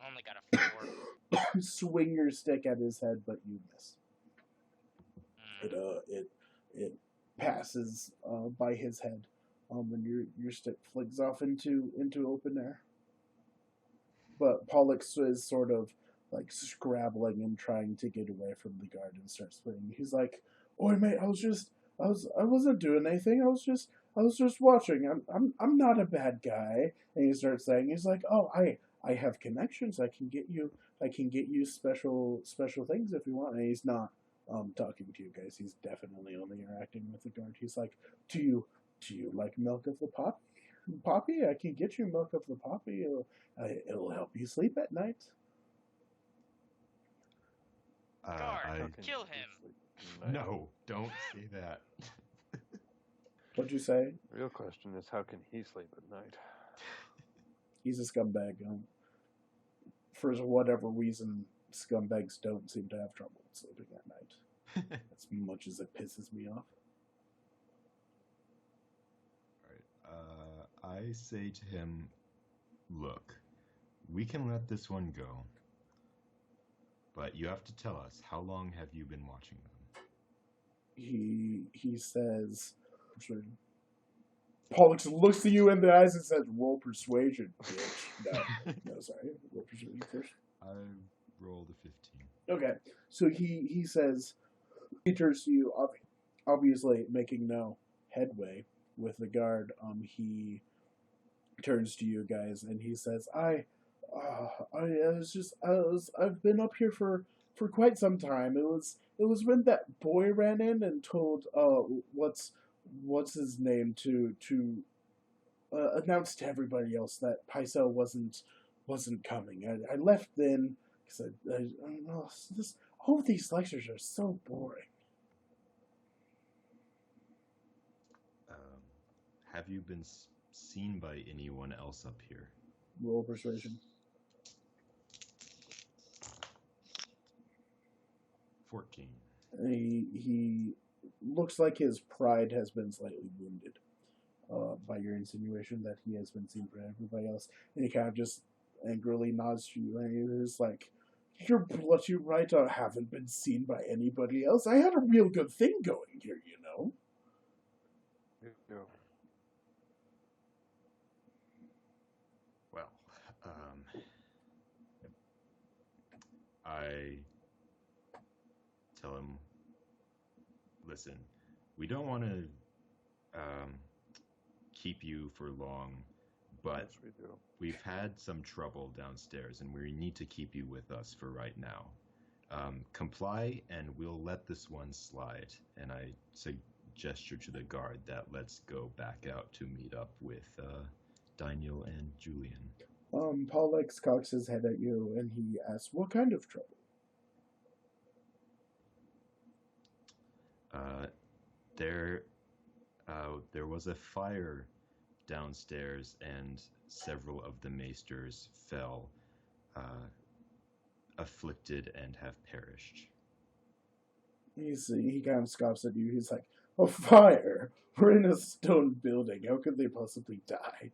only got a 4. Swing your stick at his head, but you miss. It Mm. it passes by his head, and your stick flicks off into open air. But Pollux is sort of like scrabbling and trying to get away from the guard and starts swinging. He's like, "Oi, mate! I wasn't doing anything. I was just watching. I'm not a bad guy." And he starts saying, he's like, "Oh, I have connections. I can get you special things if you want." And he's not talking to you guys. He's definitely only interacting with the guard. He's like, do you like milk of the poppy? I can get you milk of the poppy. It'll help you sleep at night." Guard, I kill him. no, don't say that. What'd you say? Real question is, how can he sleep at night? He's a scumbag. For whatever reason, scumbags don't seem to have trouble sleeping at night. As much as it pisses me off. I say to him, look, we can let this one go, but you have to tell us, how long have you been watching them? He says, persuasion. Pollux looks at you in the eyes and says, "Roll persuasion, bitch." No, sorry. Roll persuasion first. I rolled a 15. Okay, so he says, he turns to you, obviously making no headway with the guard. He turns to you guys and he says, I've been up here for quite some time. It was when that boy ran in and told what's his name to announce to everybody else that Paiso wasn't coming. I left then because I don't know, all of these lectures are so boring. Have you been seen by anyone else up here? Roll persuasion. 14. He looks like his pride has been slightly wounded by your insinuation that he has been seen by everybody else, and he kind of just angrily nods to you, and he's like, "You're bloody right. I haven't been seen by anybody else. I had a real good thing going here, you know." No. Well, I tell him, listen, we don't want to keep you for long, but Yes, we do. we've had some trouble downstairs and we need to keep you with us for right now. Comply and we'll let this one slide. And I gesture to the guard that let's go back out to meet up with Daniel and Julian. Pollux cocks his head at you and he asks, "What kind of trouble?" There was a fire downstairs and several of the maesters fell afflicted and have perished. He kind of scoffs at you. He's like, "A fire? We're in a stone building. How could they possibly die?"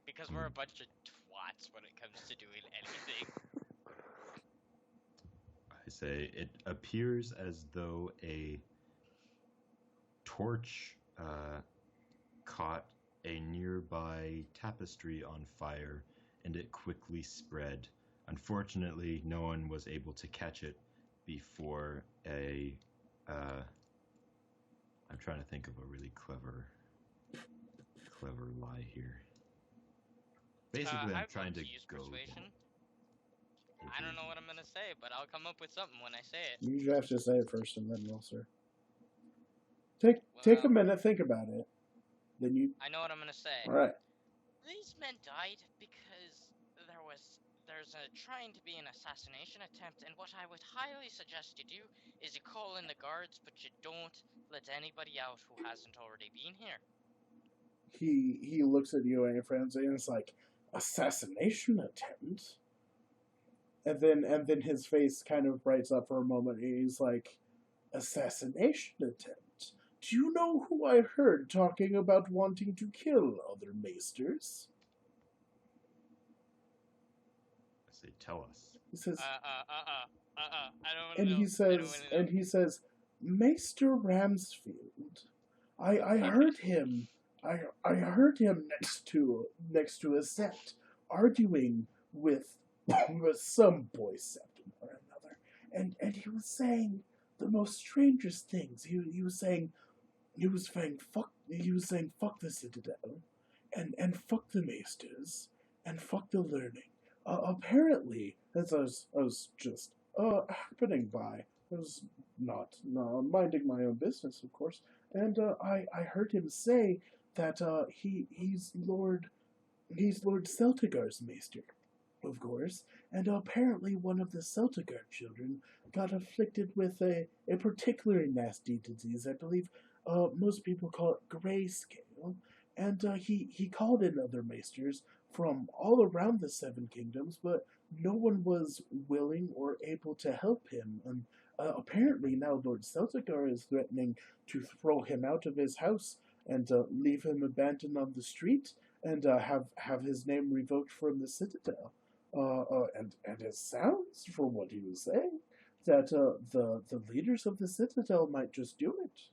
Because we're a bunch of twats when it comes to doing anything. I say it appears as though a torch caught a nearby tapestry on fire and it quickly spread. Unfortunately, no one was able to catch it before I'm trying to think of a really clever lie here. Basically, I'm trying to use Oh, persuasion. I don't know what I'm gonna say, but I'll come up with something when I say it. You have to say it first and then roll, sir. Take a minute, think about it. Then you. I know what I'm gonna say. All right. These men died because there's trying to be an assassination attempt, and what I would highly suggest you do is you call in the guards, but you don't let anybody out who hasn't already been here. He looks at you and your friends and it's like, "Assassination attempt?" And then his face kind of brights up for a moment and he's like, "Assassination attempt? Do you know who I heard talking about wanting to kill other maesters? I say, tell us. He says, I don't and know. he I don't says, want to know. and he says, Maester Ramsfield. I heard him. I heard him next to a sept arguing with with some boy septum or another, and he was saying the most strangest things. He was saying fuck the Citadel, and fuck the Maesters, and fuck the learning. Apparently, as I was just happening by, I was not minding my own business, of course, and I heard him say that he's Lord Celtigar's Maester, of course, and apparently one of the Celtigar children got afflicted with a particularly nasty disease. I believe most people call it grayscale, and he called in other maesters from all around the Seven Kingdoms, but no one was willing or able to help him. And apparently now Lord Celtigar is threatening to throw him out of his house and leave him abandoned on the street, and have his name revoked from the Citadel. And it sounds, from what he was saying, that the leaders of the Citadel might just do it.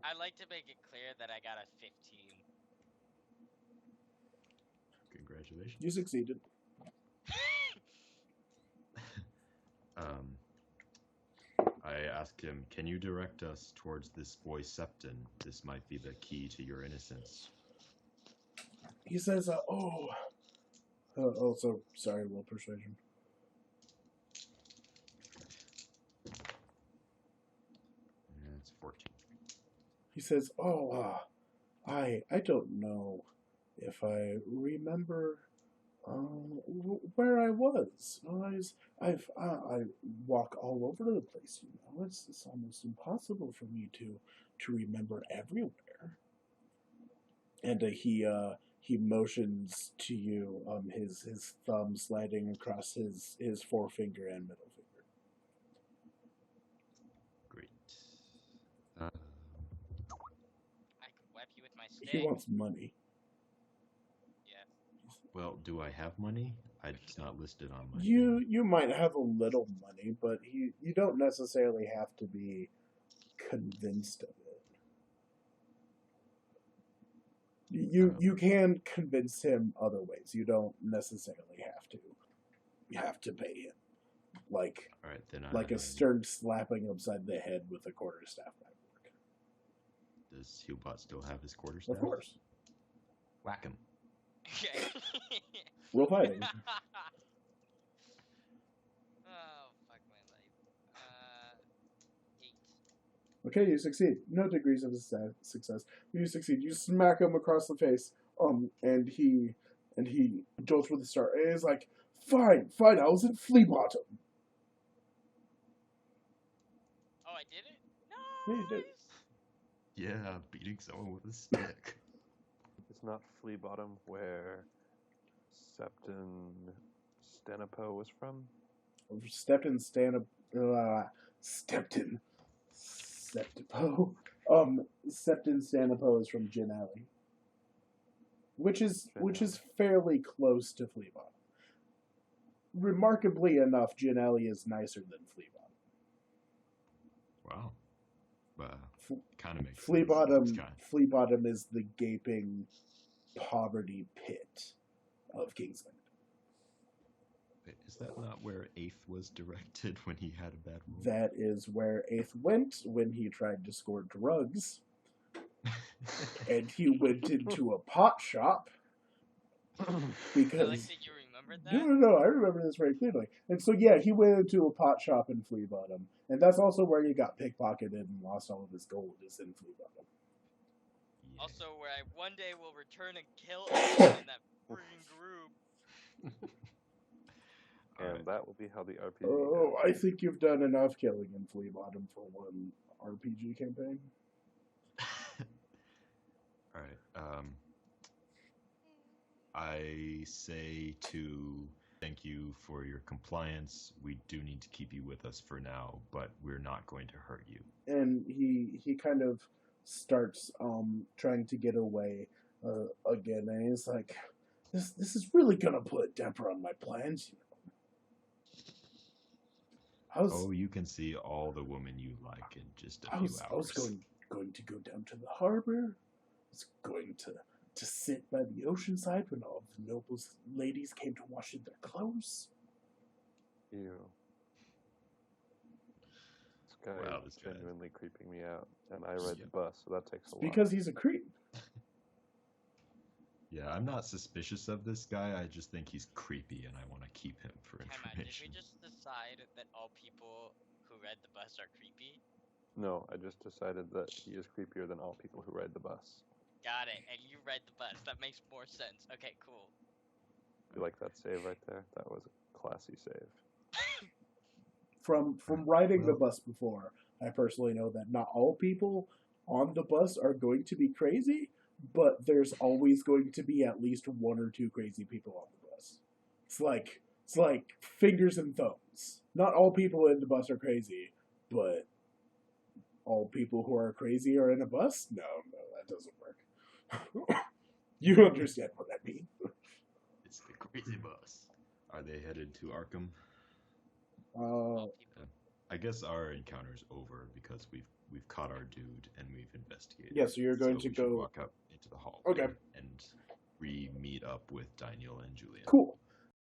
I'd like to make it clear that I got a 15. Congratulations. You succeeded. I ask him, can you direct us towards this boy Septon? This might be the key to your innocence. He says, also, sorry, roll persuasion. It's 14. He says, I don't know if I remember where I was. I walk all over the place, you know. It's almost impossible for me to remember everywhere. And he motions to you, his thumb sliding across his forefinger and middle finger. Great. I could whap you with my stick. He wants money. Yeah. Well, do I have money? It's not listed on my... You might have a little money, but you don't necessarily have to be convinced of it. You can convince him other ways. You don't necessarily have to pay him. Like, all right, then like a stern slapping upside the head with a quarterstaff might work. Does Hubot still have his quarterstaff? Of course. Whack him. Okay. Roll fighting. Oh, fuck my life. 8. Okay, you succeed. No degrees of success. You succeed. You smack him across the face. And he jolts with a start. And he's like, fine, I was at Flea Bottom. Oh, I did it? Yeah, you did. Yeah, beating someone with a stick. It's not Flea Bottom where Septon Stenipo was from? Stepton Stanipo is from Gin Alley, which is fairly close to Flea Bottom. Remarkably enough, Gin Alley is nicer than Flea Bottom. Wow, kind of makes Flea sense. Flea Bottom is the gaping poverty pit of Kingsland. Wait, is that not where Eighth was directed when he had a bad roll? That is where Eighth went when he tried to score drugs. And he went into a pot shop. Because... I like that you remembered that? No, I remember this very clearly. And so, yeah, he went into a pot shop in Flea Bottom. And that's also where he got pickpocketed and lost all of his gold, is in Flea Bottom. Yeah. Also, where I one day will return and kill everyone in that freaking group. And Alright. that will be how the RPG Oh, goes. I think you've done enough killing in Flea Bottom for one RPG campaign. Alright, I say to thank you for your compliance. We do need to keep you with us for now, but we're not going to hurt you. And he kind of starts trying to get away again, and he's like, this is really gonna put a damper on my plans. Oh, you can see all the women you like in just a few hours. I was going to go down to the harbor. I was going to sit by the ocean side when all of the noble ladies came to wash in their clothes. Ew. This guy Wow, is this guy. genuinely creeping me out, and I ride the bus, so that takes a while. Because he's a creep. Yeah, I'm not suspicious of this guy. I just think he's creepy, and I want to keep him for Did information. we just decide that all people who ride the bus are creepy? No, I just decided that he is creepier than all people who ride the bus. Got it, and you ride the bus. That makes more sense. Okay, cool. You like that save right there? That was a classy save. From riding the bus before, I personally know that not all people on the bus are going to be crazy, but there's always going to be at least one or two crazy people on the bus. It's like fingers and thumbs. Not all people in the bus are crazy, but all people who are crazy are in a bus? No, that doesn't work. You understand what I mean. It's the crazy bus. Are they headed to Arkham? All people. I guess our encounter's over because we've caught our dude and we've investigated. Yeah, so you're going to we go should walk up into the hall. Okay. And re-meet up with Daniel and Julian. Cool.